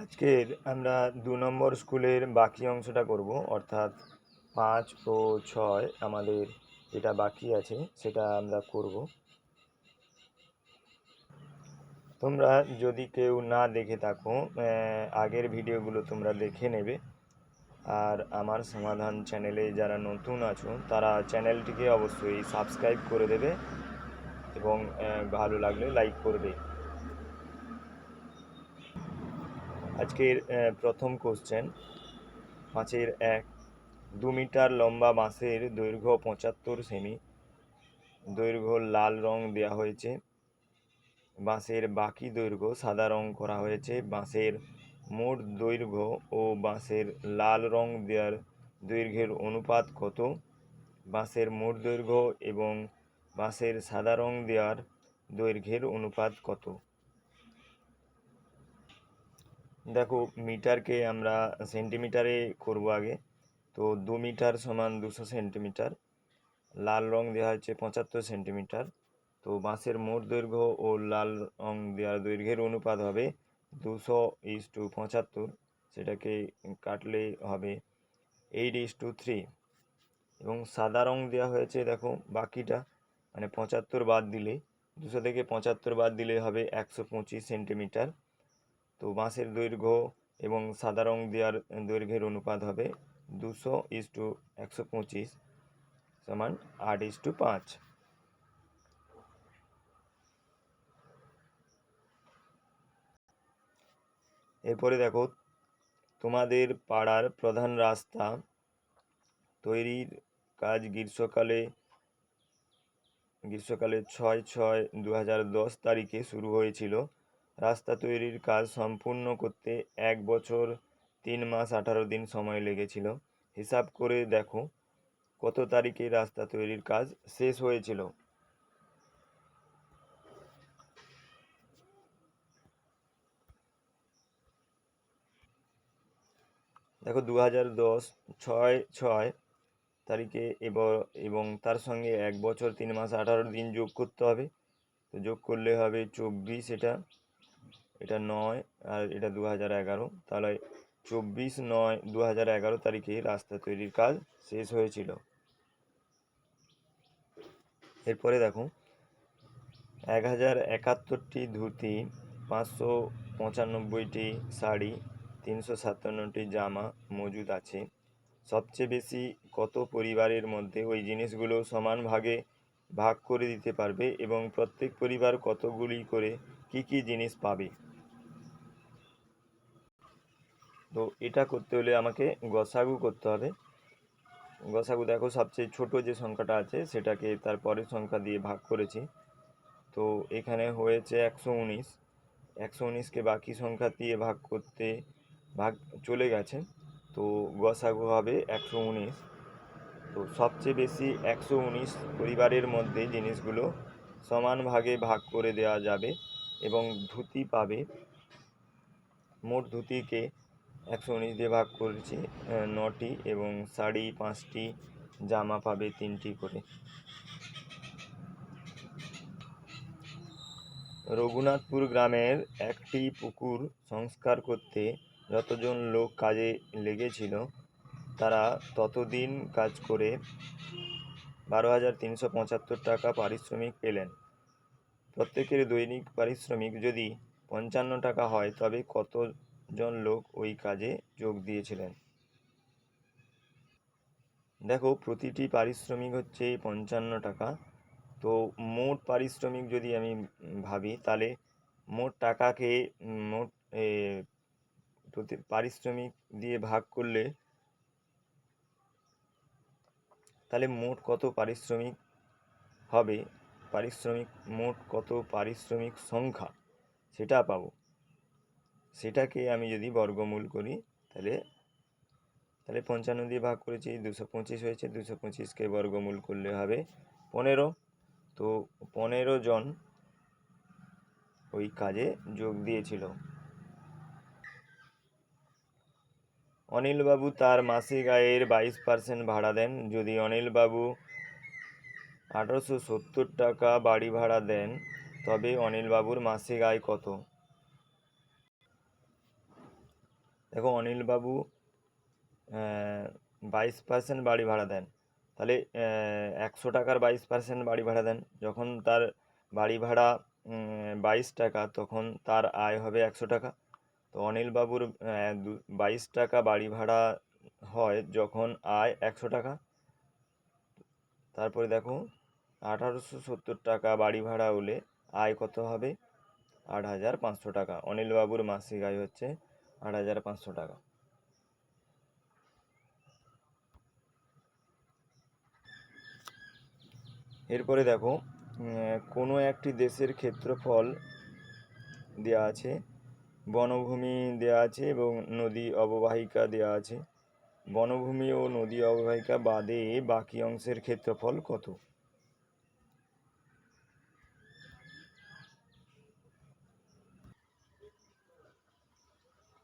আজকের আমরা ২ নম্বর স্কুলের বাকি অংশটা করব, অর্থাৎ ৫ ও ৬ আমাদের যেটা বাকি আছে সেটা আমরা করব। তোমরা যদি কেউ না দেখে থাকো, আগের ভিডিওগুলো তোমরা দেখে নেবে। আর আমার সমাধান চ্যানেলে যারা নতুন আছো তারা চ্যানেলটিকে অবশ্যই সাবস্ক্রাইব করে দেবে এবং ভালো লাগলে লাইক করবে। আজকের প্রথম কোশ্চেন ৫-এর ১। ২ মিটার লম্বা বাঁশের দৈর্ঘ্য ৭৫ সেমি। দৈর্ঘ্য লাল রং দেওয়া হয়েছে। বাঁশের বাকি দৈর্ঘ্য সাদা রং করা হয়েছে। বাঁশের মোট দৈর্ঘ্য ও বাঁশের লাল রং দেওয়ার দৈর্ঘ্যের অনুপাত কত? বাঁশের মোট দৈর্ঘ্য এবং বাঁশের সাদা রং দেওয়ার দৈর্ঘ্যের অনুপাত কত? দেখো, মিটারকে আমরা সেন্টিমিটারে করব আগে। তো ২ মিটার সমান ২০০ সেন্টিমিটার। লাল রং দেওয়া হয়েছে ৭৫ সেন্টিমিটার। তো বাঁশের মোট দৈর্ঘ্য ও লাল রং দেওয়ার দৈর্ঘ্যের অনুপাত হবে ২০০:৭৫। সেটাকে কাটলে হবে 8:3। এবং সাদা রং দেওয়া হয়েছে, দেখো বাকিটা মানে ৭৫ বাদ দিলে, ২০০ থেকে ৭৫ বাদ দিলে হবে ১২৫ সেন্টিমিটার। তো বাঁশের দৈর্ঘ্য এবং সাদা রং দেওয়ার দৈর্ঘ্যের অনুপাত হবে ২০০:১২৫ সমান ৮:৫। এরপরে দেখো, তোমাদের পাড়ার প্রধান রাস্তা তৈরির কাজ গ্রীষ্মকালে ৬/৬/২০১০ তারিখে শুরু হয়েছিল। রাস্তা তৈরির কাজ সম্পূর্ণ করতে ১ বছর ৩ মাস ১৮ দিন সময় লেগেছিল। হিসাব করে দেখো কত তারিখে রাস্তা তৈরির কাজ শেষ হয়েছিল। দেখো, ২০১০ ৬/৬ তারিখে এবং তার সঙ্গে ১ বছর ৩ মাস ১৮ দিন যোগ করতে হবে। তো যোগ করলে হবে ২৪, এটা ৯ আর এটা ২০১১। তাহলে ২৪/৯/২০১১ তারিখে রাস্তা তৈরির কাজ শেষ হয়েছিল। এরপরে দেখো, ১,০৭১টি ধুতি, ৫৯৫টি শাড়ি, ৩৫৭টি জামা মজুদ আছে। সবচেয়ে বেশি কত পরিবারের মধ্যে ওই জিনিসগুলো সমান ভাগে ভাগ করে দিতে পারবে এবং প্রত্যেক পরিবার কতগুলি করে কি কি জিনিস পাবে? তো এটা করতে হলে আমাকে গসাগু করতে হবে। গসাগু দেখো, সবচেয়ে ছোট যে সংখ্যাটা আছে সেটাকে তার পরের সংখ্যা দিয়ে ভাগ করেছি। তো এখানে হয়েছে ১১৯। ১১৯কে বাকি সংখ্যা দিয়ে ভাগ চলে গেছে। তো গসাগু হবে ১১৯। তো সবচেয়ে বেশি ১১৯ পরিবারের মধ্যে জিনিসগুলো সমান ভাগে ভাগ করে দেওয়া যাবে এবং ধুতি পাবে। মোট ধুতিকে ১১৯ দিয়ে ভাগ করেছি ৯টি এবং শাড়ি ৫টি, জামা পাবে ৩টি করে। রঘুনাথপুর গ্রামের একটি পুকুর সংস্কার করতে যতজন লোক কাজে লেগেছিল তারা ততদিন কাজ করে ১২,৩৭৫ টাকা পারিশ্রমিক পেলেন। প্রত্যেকের দৈনিক পারিশ্রমিক যদি ৫৫ টাকা হয় তবে কতজন লোক ওই কাজে যোগ দিয়েছিলেন? দেখো, প্রতিটি পারিশ্রমিক হচ্ছে ৫৫ টাকা। তো মোট পারিশ্রমিক যদি আমি ভাবি, তাহলে মোট টাকাকে মোট প্রতি পারিশ্রমিক দিয়ে ভাগ করলে তাহলে মোট কত পারিশ্রমিক হবে, মোট কত পারিশ্রমিক সংখ্যা সেটা পাবো। সেটাকে আমি যদি বর্গমূল করি তাহলে ৫৫ দিয়ে ভাগ করেছি, ২২৫ হয়েছে। ২২৫কে বর্গমূল করলে হবে ১৫। তো ১৫ জন ওই কাজে যোগ দিয়েছিল। অনিলবাবু তার মাসিক আয়ের ২২% ভাড়া দেন। যদি অনিলবাবু ১৮৭০ টাকা বাড়ি ভাড়া দেন তবে অনিলবাবুর মাসিক আয় কত? দেখো অনিলবাবু 22% বাড়ি ভাড়া দেন, তাহলে 100 টাকার 22% বাড়ি ভাড়া দেন। যখন তার বাড়ি ভাড়া 22 টাকা, তখন তার আয় হবে 100 টাকা। তো অনিলবাবুর 22 টাকা বাড়ি ভাড়া হয় যখন আয় 100 টাকা। তারপরে দেখো 1870 টাকা বাড়ি ভাড়া হলে আয় কত হবে? 8,500 টাকা। অনিলবাবুর মাসিক আয় হচ্ছে 8,500 টাকা। এরপরে দেখো কোনো একটি দেশের ক্ষেত্রফল দেওয়া আছে, বনভূমি দেওয়া আছে এবং নদী অববাহিকা দেওয়া আছে। বনভূমি ও নদী অববাহিকা বাদে বাকি অংশের ক্ষেত্রফল কত?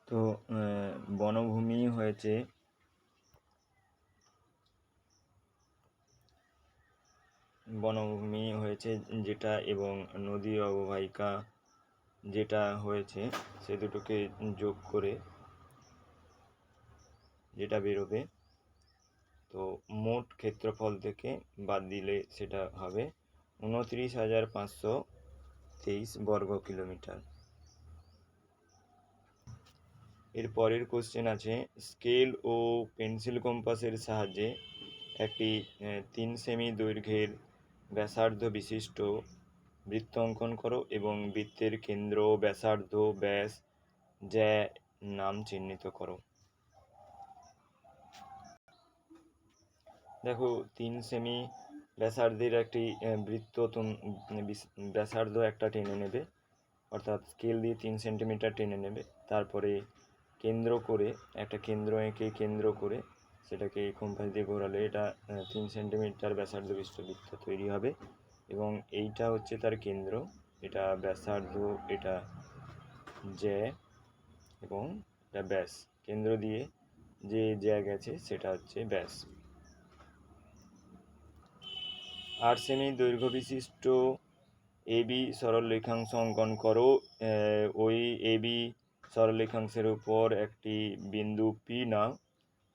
তো বনভূমি হয়েছে যেটা এবং নদী অববাহিকা যেটা হয়েছে সে দুটোকে যোগ করে যেটা বেরোবে, তো মোট ক্ষেত্রফল থেকে বাদ দিলে সেটা হবে 29,523 বর্গ কিলোমিটার। এর পরের কোশ্চেন আছে, স্কেল ও পেন্সিল কম্পাসের সাহায্যে একটি 3 সেমি দৈর্ঘ্যের ব্যাসার্ধ বিশিষ্ট বৃত্ত অঙ্কন করো এবং বৃত্তের কেন্দ্র, ব্যাসার্ধ, ব্যাস, জ্যা নাম চিহ্নিত করো। দেখো 3 সেমি ব্যাসার্ধের একটি বৃত্ত ব্যাসার্ধ একটা টেনে নেবে, অর্থাৎ স্কেল দিয়ে 3 সেন্টিমিটার টেনে নেবে। তারপরে কেন্দ্র করে একটা কেন্দ্র এঁকে কেন্দ্র করে সেটাকে কম্পাস দিয়ে ঘোরালে এটা 3 সেন্টিমিটার ব্যাসার্ধ বিশিষ্ট বৃত্ত তৈরি হবে। এবং এইটা হচ্ছে তার কেন্দ্র, এটা ব্যাসার্ধ, এটা জ্যা এবং এটা ব্যাস। কেন্দ্র দিয়ে যে জ্যা গেছে সেটা হচ্ছে ব্যাস। 8 সেমি দৈর্ঘ্য বিশিষ্ট এবি সরলরেখাংশ অঙ্কন করো। ওই এবি সরলরেখাংশের উপর একটি বিন্দু পি নাও।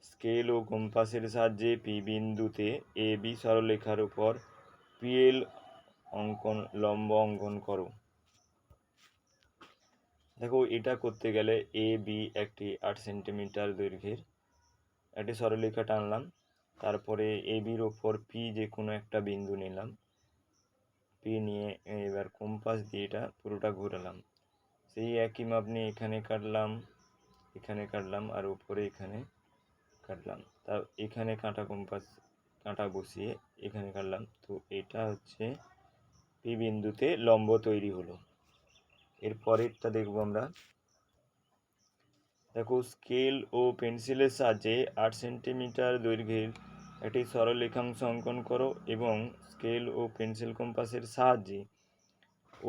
স্কেল ও কম্পাসের সাহায্যে পি বিন্দুতে এবি সরলরেখার উপর পিএল লম্ব অঙ্কন করো। দেখো এটা করতে গেলে এ বি একটি 8 সেন্টিমিটার দৈর্ঘ্যের একটি সরলরেখা টানলাম, তারপরে এ বির ওপর পি যে কোনো একটা বিন্দু নিলাম, পি নিয়ে এবার কম্পাস দিয়ে এটা পুরোটা ঘোরালাম। সেই একই মাপ নিয়ে এখানে কাটলাম আর উপরে এখানে কাটলাম। তা এখানে কাঁটা বসিয়ে এখানে কাটলাম। তো এটা হচ্ছে পি বিন্দুতে লম্ব তৈরি হলো। এর পরেরটা দেখবো আমরা। দেখো স্কেল ও পেন্সিলের সাহায্যে 8 সেন্টিমিটার দৈর্ঘ্যের একটি সরলরেখাংশ অঙ্কন করো এবং স্কেল ও পেন্সিল কম্পাসের সাহায্যে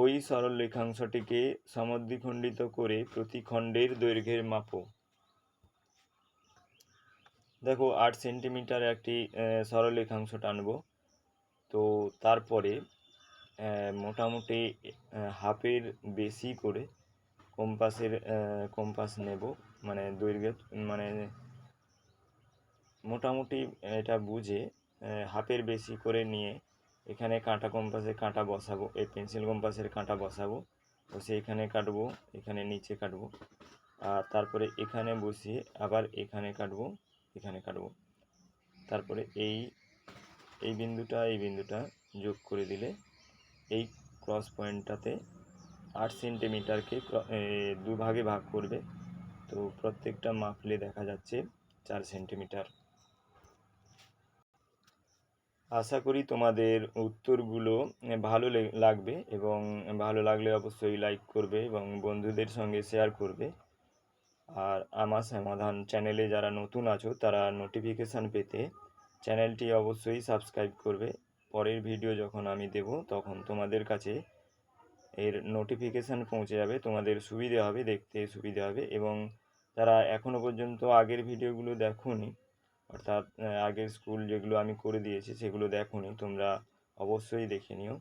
ওই সরলরেখাংশটিকে সমদ্বিখণ্ডিত করে প্রতি খণ্ডের দৈর্ঘ্যের মাপো। দেখো 8 সেন্টিমিটার একটি সরলরেখাংশ টানবো, তো তারপরে মোটামুটি হাফের বেশি করে কম্পাস নেব, মানে দৈর্ঘ্য, মানে মোটামুটি এটা বুঝে হাফের বেশি করে নিয়ে এখানে কম্পাসের কাঁটা বসাবো, এই পেন্সিল কম্পাসের কাঁটা বসাবো, বসে এখানে কাটবো, এখানে নিচে কাটবো, আর তারপরে এখানে বসিয়ে আবার এখানে কাটবো। তারপরে এই বিন্দুটা যোগ করে দিলে এই ক্রস পয়েন্টটাতে 8 সেন্টিমিটারকে দুভাগে ভাগ করবে, তো প্রত্যেকটা মাপলে দেখা যাচ্ছে 4 সেন্টিমিটার। আশা করি তোমাদের উত্তরগুলো ভালো লাগবে এবং ভালো লাগলে অবশ্যই লাইক করবে এবং বন্ধুদের সঙ্গে শেয়ার করবে। আর আমার সমাধান চ্যানেলে যারা নতুন আছো তারা নোটিফিকেশান পেতে চ্যানেলটি অবশ্যই সাবস্ক্রাইব করবে। পরের ভিডিও যখন আমি দেব তখন তোমাদের কাছে এর নোটিফিকেশান পৌঁছে যাবে, তোমাদের সুবিধে হবে, দেখতে সুবিধে হবে। এবং যারা এখনও পর্যন্ত আগের ভিডিওগুলো দেখোনি, অর্থাৎ আগের স্কুল যেগুলো আমি করে দিয়েছি সেগুলো দেখোনি, তোমরা অবশ্যই দেখে নিও।